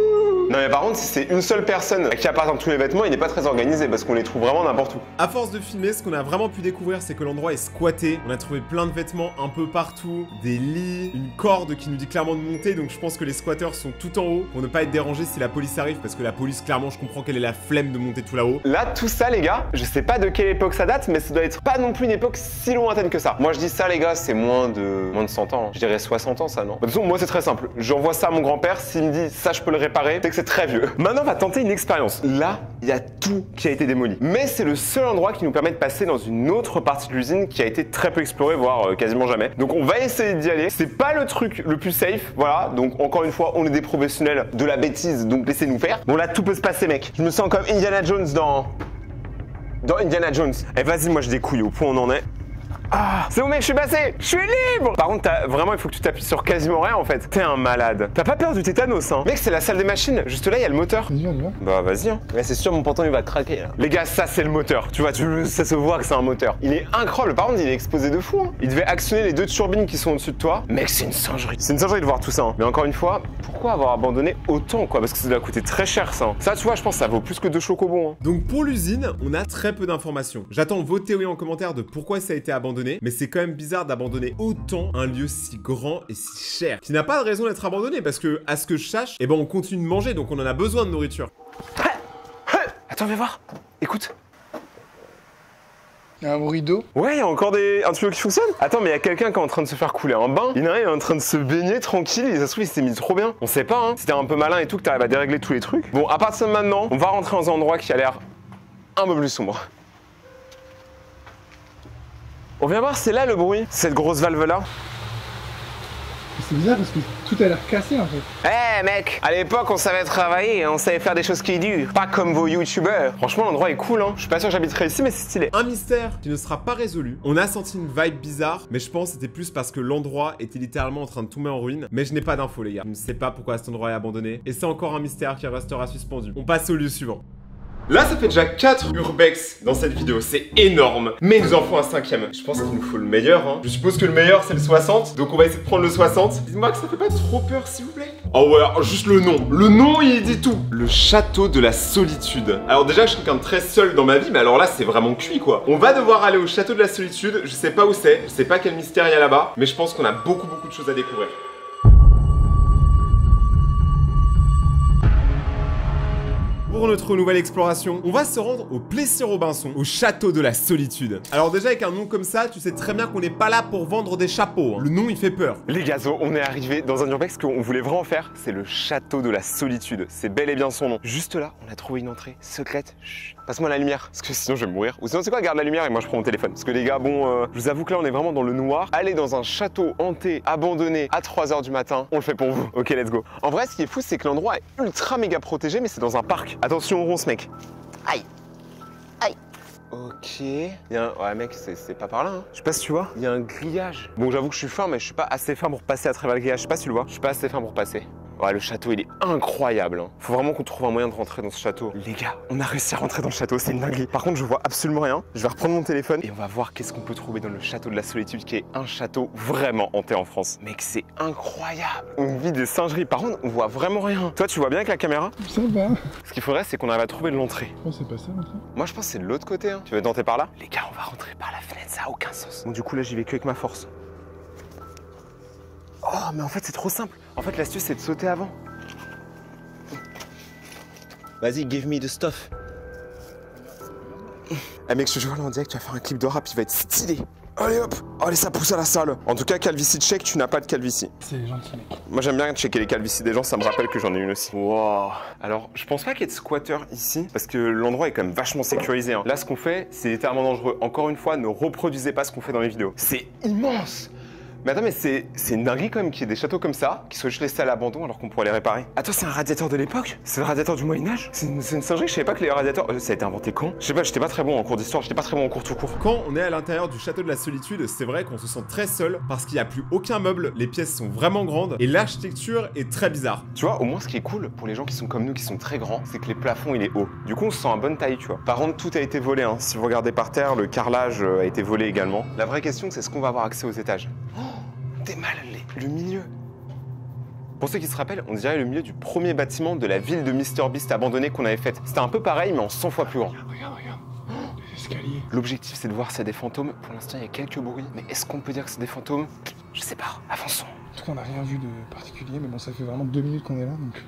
Non mais par contre, si c'est une seule personne qui appartient à tous les vêtements, il n'est pas très organisé parce qu'on les trouve vraiment n'importe où. À force de filmer, ce qu'on a vraiment pu découvrir, c'est que l'endroit est squatté. On a trouvé plein de vêtements un peu partout, des lits, une corde qui nous dit clairement de monter. Donc je pense que les squatteurs sont tout en haut pour ne pas être dérangés si la police arrive, parce que la police, clairement, je comprends qu'elle ait la flemme de monter tout là-haut. Là, tout ça, les gars, je sais pas de quelle époque ça date, mais ça doit être pas non plus une époque si lointaine que ça. Moi, je dis ça, les gars, c'est moins de 100 ans. Je dirais 60 ans, ça, non? De toute façon, moi, c'est très simple. J'envoie ça à mon grand-père. S'il me dit ça, je peux le réparer, c'est que c'est très vieux. Maintenant, on va tenter une expérience. Là, il y a tout qui a été démoli. Mais c'est le seul endroit qui nous permet de passer dans une autre partie de l'usine qui a été très peu explorée, voire quasiment jamais. Donc, on va essayer d'y aller. C'est pas le truc le plus safe, voilà. Donc, encore une fois, on est des professionnels de la bêtise, donc laissez-nous faire. Bon, là, tout peut se passer, mec. Je me sens comme Indiana Jones dans Indiana Jones. Eh, vas-y, moi, je découille au point où on en est. Ah, c'est bon mec, je suis passé, je suis libre. Par contre, vraiment, il faut que tu t'appuies sur quasiment rien en fait. T'es un malade. T'as pas peur du tétanos, hein? Mec, c'est la salle des machines. Juste là, il y a le moteur. Vas-y, on y va. Bah vas-y. Hein. Mais c'est sûr, mon pantalon il va craquer. Là. Les gars, ça c'est le moteur. Tu vois, ça se voit que c'est un moteur. Il est incroyable. Par contre, il est exposé de fou. Hein. Il devait actionner les 2 turbines qui sont au-dessus de toi. Mec, c'est une singerie. C'est une singerie de voir tout ça. Hein. Mais encore une fois, pourquoi avoir abandonné autant quoi? Parce que ça doit coûter très cher ça. Ça, tu vois, je pense que ça vaut plus que 2 chocobons. Hein. Donc pour l'usine, on a très peu d'informations. J'attends vos théories en commentaire de pourquoi ça a été abandonné, mais c'est quand même bizarre d'abandonner autant un lieu si grand et si cher, qui n'a pas de raison d'être abandonné, parce que, à ce que je sache, eh ben on continue de manger, donc on en a besoin de nourriture. Attends, viens voir. Écoute. Il y a un bruit d'eau. Ouais, il y a encore un tuyau qui fonctionne. Attends, mais il y a quelqu'un qui est en train de se faire couler un bain. Il y en a un, il est en train de se baigner tranquille, et ça se trouve, il s'est mis trop bien. On sait pas, hein. Si t'es un peu malin et tout, que t'arrives à dérégler tous les trucs. Bon, à partir de maintenant, on va rentrer dans un endroit qui a l'air un peu plus sombre. On vient voir, c'est là le bruit, cette grosse valve là. C'est bizarre parce que tout a l'air cassé en fait. Eh mec, à l'époque on savait travailler, on savait faire des choses qui durent, pas comme vos youtubeurs. Franchement l'endroit est cool hein, je suis pas sûr que j'habiterai ici mais c'est stylé. Un mystère qui ne sera pas résolu. On a senti une vibe bizarre, mais je pense que c'était plus parce que l'endroit était littéralement en train de tomber en ruine. Mais je n'ai pas d'infos les gars, je ne sais pas pourquoi cet endroit est abandonné. Et c'est encore un mystère qui restera suspendu. On passe au lieu suivant. Là, ça fait déjà 4 urbex dans cette vidéo, c'est énorme. Mais il nous en faut un 5ème. Je pense qu'il nous faut le meilleur, hein. Je suppose que le meilleur, c'est le 60. Donc on va essayer de prendre le 60. Dites-moi que ça fait pas trop peur, s'il vous plaît. Oh ouais, juste le nom. Le nom, il dit tout. Le château de la solitude. Alors déjà, je suis quelqu'un de très seul dans ma vie, mais alors là, c'est vraiment cuit, quoi. On va devoir aller au château de la solitude. Je sais pas où c'est, je sais pas quel mystère il y a là-bas, mais je pense qu'on a beaucoup de choses à découvrir. Pour notre nouvelle exploration, on va se rendre au Plessis-Robinson, au château de la solitude. Alors déjà avec un nom comme ça, tu sais très bien qu'on n'est pas là pour vendre des chapeaux, hein. Le nom il fait peur. Les gazos, on est arrivé dans un urbex qu'on voulait vraiment faire, c'est le château de la solitude. C'est bel et bien son nom. Juste là, on a trouvé une entrée secrète. Chut, passe-moi la lumière, parce que sinon je vais mourir. Ou sinon c'est quoi, garde la lumière et moi je prends mon téléphone. Parce que les gars, bon, je vous avoue que là on est vraiment dans le noir. Aller dans un château hanté, abandonné à 3 h du matin, on le fait pour vous. Ok, let's go. En vrai, ce qui est fou, c'est que l'endroit est ultra méga protégé, mais c'est dans un parc. Attention au ronce, mec. Aïe. Aïe. Ok. Il y a un... Ouais, mec, c'est pas par là, hein. Je sais pas si tu vois. Il y a un grillage. Bon, j'avoue que je suis fin, mais je suis pas assez fin pour passer à travers le grillage. Je sais pas si tu le vois. Je suis pas assez fin pour passer. Ouais, le château, il est incroyable, hein. Faut vraiment qu'on trouve un moyen de rentrer dans ce château. Les gars, on a réussi à rentrer dans le château, c'est une dinguerie. Par contre, je vois absolument rien. Je vais reprendre mon téléphone et on va voir qu'est-ce qu'on peut trouver dans le château de la solitude, qui est un château vraiment hanté en France. Mec, c'est incroyable. On vit des singeries. Par contre, on voit vraiment rien. Toi, tu vois bien avec la caméra? Ça va. Ce qu'il faudrait, c'est qu'on arrive à trouver l'entrée. Oh, c'est pas ça l'entrée. Moi, je pense que c'est de l'autre côté, hein. Tu veux tenter par là? Les gars, on va rentrer par la fenêtre, ça a aucun sens. Bon, du coup, là, j'y vais que avec ma force. Oh, mais en fait, c'est trop simple. En fait, l'astuce, c'est de sauter avant. Vas-y, give me the stuff. Eh mec, je te jure, là, on dirait que tu vas faire un clip de rap, il va être stylé. Allez hop, allez, ça pousse à la salle. En tout cas, calvitie check, tu n'as pas de calvitie. C'est gentil, mec. Moi, j'aime bien checker les calvities des gens, ça me rappelle que j'en ai une aussi. Wow. Alors, je pense pas qu'il y ait de squatter ici, parce que l'endroit est quand même vachement sécurisé, hein. Là, ce qu'on fait, c'est littéralement dangereux. Encore une fois, ne reproduisez pas ce qu'on fait dans les vidéos. C'est immense. Mais attends, mais c'est une dinguerie quand même qu'il y ait des châteaux comme ça, qui soient juste laissés à l'abandon alors qu'on pourrait les réparer. Attends, c'est un radiateur de l'époque? C'est le radiateur du Moyen-Âge? C'est une singerie, je savais pas que les radiateurs... ça a été inventé quand? Je sais pas, j'étais pas très bon en cours d'histoire, j'étais pas très bon en cours tout court. Quand on est à l'intérieur du château de la solitude, c'est vrai qu'on se sent très seul parce qu'il n'y a plus aucun meuble, les pièces sont vraiment grandes et l'architecture est très bizarre. Tu vois, au moins ce qui est cool pour les gens qui sont comme nous, qui sont très grands, c'est que les plafonds il est haut. Du coup, on se sent à bonne taille, tu vois. Par contre, tout a été volé, hein. Si vous regardez par terre, le carrelage a été volé également. La vraie question, c'est est-ce qu'on va avoir accès aux étages? T'es mal, le milieu. Pour ceux qui se rappellent, on dirait le milieu du premier bâtiment de la ville de Mr Beast abandonnée qu'on avait faite. C'était un peu pareil, mais en 100 fois plus grand. Regarde. Les escaliers. L'objectif, c'est de voir s'il y a des fantômes. Pour l'instant, il y a quelques bruits. Mais est-ce qu'on peut dire que c'est des fantômes? Je sais pas. Avançons. En tout cas, on n'a rien vu de particulier, mais bon, ça fait vraiment 2 minutes qu'on est là, donc...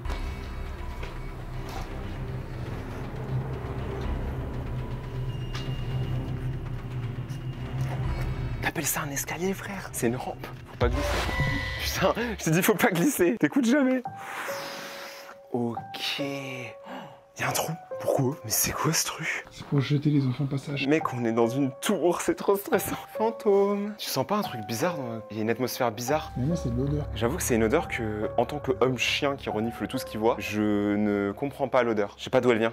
T'appelles ça un escalier, frère? C'est une rampe. Faut pas glisser. Putain, je t'ai dit faut pas glisser. T'écoutes jamais. Ok. Il y a un trou. Pourquoi? Mais c'est quoi ce truc? C'est pour jeter les enfants au passage. Mec, on est dans une tour, c'est trop stressant. Fantôme. Tu sens pas un truc bizarre Il y a une atmosphère bizarre. Mais moi, c'est de l'odeur. J'avoue que c'est une odeur que, en tant qu'homme chien qui renifle tout ce qu'il voit, je ne comprends pas l'odeur. Je sais pas d'où elle vient.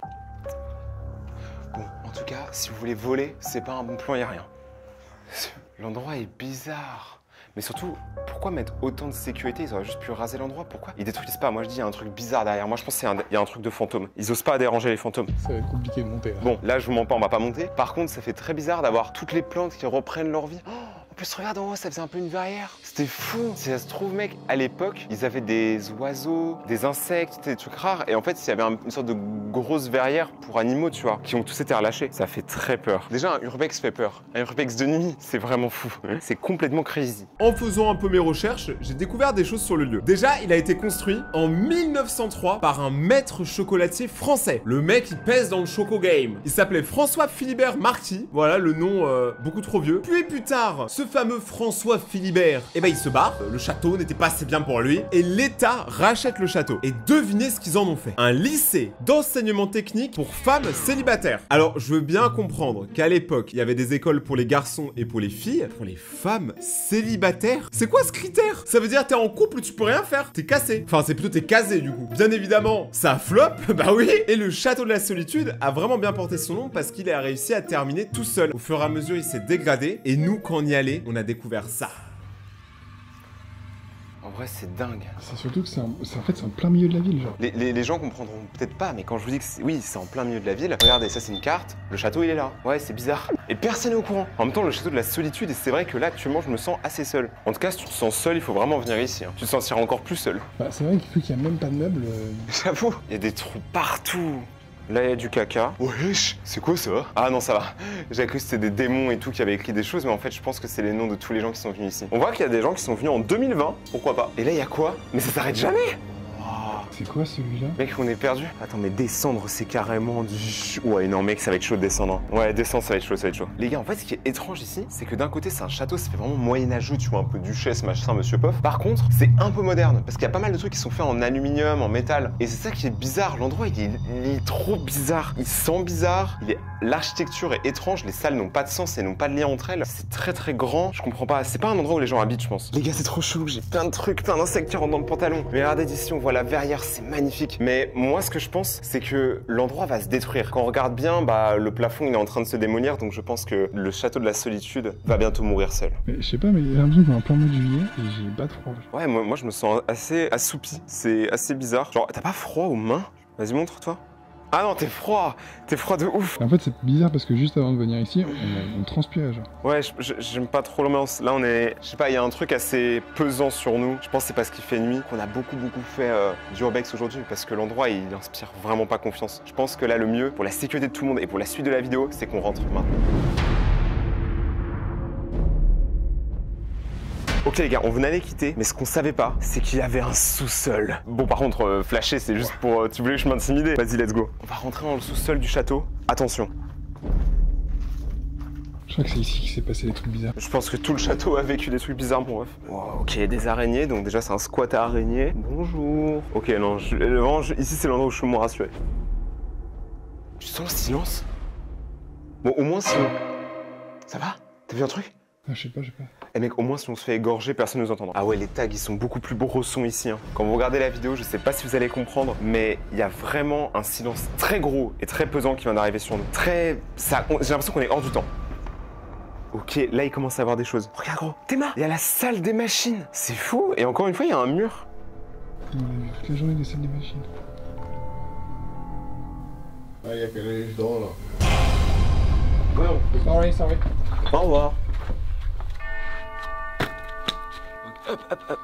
Bon, en tout cas, si vous voulez voler, c'est pas un bon plan, y a rien. L'endroit est bizarre. Mais surtout, pourquoi mettre autant de sécurité? Ils auraient juste pu raser l'endroit, pourquoi? Ils détruisent pas, moi je dis il y a un truc bizarre derrière. Moi je pense qu'il y a un truc de fantôme. Ils osent pas déranger les fantômes. Ça va être compliqué de monter là. Bon, là je vous mens pas, on va pas monter. Par contre, ça fait très bizarre d'avoir toutes les plantes qui reprennent leur vie. Oh, en plus, regarde en haut, ça faisait un peu une verrière. C'était fou. Si ça se trouve, mec, à l'époque, ils avaient des oiseaux, des insectes, des trucs rares. Et en fait, il y avait une sorte de grosse verrière pour animaux, tu vois, qui ont tous été relâchés. Ça fait très peur. Déjà, un urbex fait peur. Un urbex de nuit, c'est vraiment fou. C'est complètement crazy. En faisant un peu mes recherches, j'ai découvert des choses sur le lieu. Déjà, il a été construit en 1903 par un maître chocolatier français. Le mec, il pèse dans le choco game. Il s'appelait François Philibert Marquis. Voilà, le nom beaucoup trop vieux. Puis plus tard, ce fameux François Philibert, eh ben il se barre. Le château n'était pas assez bien pour lui. Et l'État rachète le château. Et devinez ce qu'ils en ont fait. Un lycée d'enseignement technique pour femmes célibataires. Alors, je veux bien comprendre qu'à l'époque, il y avait des écoles pour les garçons et pour les filles. Pour les femmes célibataires? C'est quoi ce critère? Ça veut dire t'es en couple, tu peux rien faire. T'es cassé. Enfin, c'est plutôt t'es casé du coup. Bien évidemment, ça flop. Bah oui. Et le château de la solitude a vraiment bien porté son nom parce qu'il a réussi à terminer tout seul. Au fur et à mesure, il s'est dégradé. Et nous, quand on y allait, on a découvert ça. En vrai, c'est dingue. C'est surtout que c'est en plein milieu de la ville, genre. Les gens comprendront peut-être pas, mais quand je vous dis que oui, c'est en plein milieu de la ville, regardez, ça c'est une carte, le château il est là. Ouais, c'est bizarre. Et personne n'est au courant. En même temps, le château de la solitude, et c'est vrai que là, actuellement, je me sens assez seul. En tout cas, si tu te sens seul, il faut vraiment venir ici. Hein. Tu te sentiras encore plus seul. Bah, c'est vrai qu'il n'y a même pas de meubles. J'avoue, il y a des trous partout. Là, il y a du caca. Wesh, c'est quoi ça? Ah non, ça va. J'avais cru que c'était des démons et tout qui avaient écrit des choses, mais en fait, je pense que c'est les noms de tous les gens qui sont venus ici. On voit qu'il y a des gens qui sont venus en 2020, pourquoi pas. Et là, il y a quoi? Mais ça s'arrête jamais. C'est quoi celui-là? Mec, on est perdu. Attends, mais descendre, c'est carrément du... Ouais, non, mec, ça va être chaud de descendre. Ouais, descendre, ça va être chaud, ça va être chaud. Les gars, en fait, ce qui est étrange ici, c'est que d'un côté, c'est un château, ça fait vraiment moyenâgeux, tu vois, un peu duchesse, machin, monsieur Poff. Par contre, c'est un peu moderne, parce qu'il y a pas mal de trucs qui sont faits en aluminium, en métal. Et c'est ça qui est bizarre. L'endroit, il est trop bizarre. Il sent bizarre. L'architecture est étrange. Les salles n'ont pas de sens et n'ont pas de lien entre elles. C'est très, très grand. Je comprends pas. C'est pas un endroit où les gens habitent, je pense. Les gars, c'est trop chaud. J'ai plein de trucs, plein d'insectes qui rentrent dans le pantalon. Mais regardez d'ici, on voit la verrière. C'est magnifique. Mais moi, ce que je pense, c'est que l'endroit va se détruire. Quand on regarde bien, bah, le plafond, il est en train de se démolir. Donc, je pense que le château de la solitude va bientôt mourir seul. Mais je sais pas, mais j'ai l'impression qu'on est en plein mois de juillet et j'ai pas de froid. Ouais, moi, je me sens assez assoupi. C'est assez bizarre. Genre, t'as pas froid aux mains? Vas-y, montre-toi. Ah non, t'es froid de ouf. En fait, c'est bizarre parce que juste avant de venir ici, on transpirait, genre. Ouais, j'aime pas trop l'ambiance. Là, on est... Je sais pas, il y a un truc assez pesant sur nous. Je pense que c'est parce qu'il fait nuit qu'on a beaucoup fait d'urbex aujourd'hui parce que l'endroit, il inspire vraiment pas confiance. Je pense que là, le mieux, pour la sécurité de tout le monde et pour la suite de la vidéo, c'est qu'on rentre maintenant. Ok les gars, on venait les quitter, mais ce qu'on savait pas, c'est qu'il y avait un sous-sol. Bon par contre, flasher c'est juste pour... tu voulais que je m'intimide? Vas-y, let's go. On va rentrer dans le sous-sol du château. Attention. Je crois que c'est ici qu'il s'est passé des trucs bizarres. Je pense que tout le château a vécu des trucs bizarres, mon ref. Wow, ok, des araignées, donc déjà c'est un squat à araignées. Bonjour. Ok, non, ici c'est l'endroit où je suis moins rassuré. Tu sens le silence? Bon, au moins si on... Ça va? T'as vu un truc? Ah, je sais pas. Eh mec, au moins si on se fait égorger, personne ne nous entendra. Ah ouais, les tags, ils sont beaucoup plus brossons ici. Hein. Quand vous regardez la vidéo, je sais pas si vous allez comprendre, mais il y a vraiment un silence très gros et très pesant qui vient d'arriver sur nous. J'ai l'impression qu'on est hors du temps. Ok, là, il commence à y avoir des choses. Regarde gros, Théma, il y a la salle des machines. C'est fou. Et encore une fois, il y a un mur. On a vu toute la journée des salles des machines. Ah, il y a quelqu'un dedans là. Wow. Sorry. Au revoir. Hop.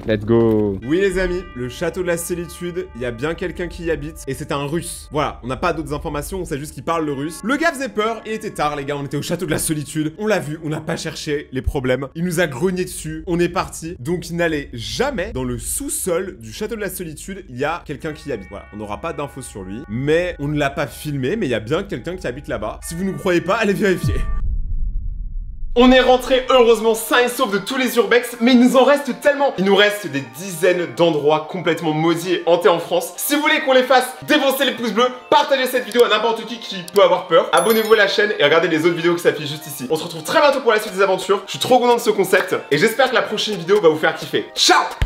Let's go. Oui les amis, le château de la solitude, il y a bien quelqu'un qui y habite et c'est un russe. Voilà, on n'a pas d'autres informations, on sait juste qu'il parle le russe. Le gars faisait peur, il était tard les gars, on était au château de la solitude. On l'a vu, on n'a pas cherché les problèmes. Il nous a grogné dessus, on est parti. Donc n'allez jamais dans le sous-sol du château de la solitude, il y a quelqu'un qui y habite. Voilà, on n'aura pas d'infos sur lui, mais on ne l'a pas filmé, mais il y a bien quelqu'un qui habite là-bas. Si vous ne croyez pas, allez vérifier. On est rentré heureusement sain et sauf de tous les urbex, mais il nous en reste tellement. Il nous reste des dizaines d'endroits complètement maudits et hantés en France. Si vous voulez qu'on les fasse, défoncez les pouces bleus, partagez cette vidéo à n'importe qui peut avoir peur. Abonnez-vous à la chaîne et regardez les autres vidéos qui s'affichent juste ici. On se retrouve très bientôt pour la suite des aventures. Je suis trop content de ce concept et j'espère que la prochaine vidéo va vous faire kiffer. Ciao!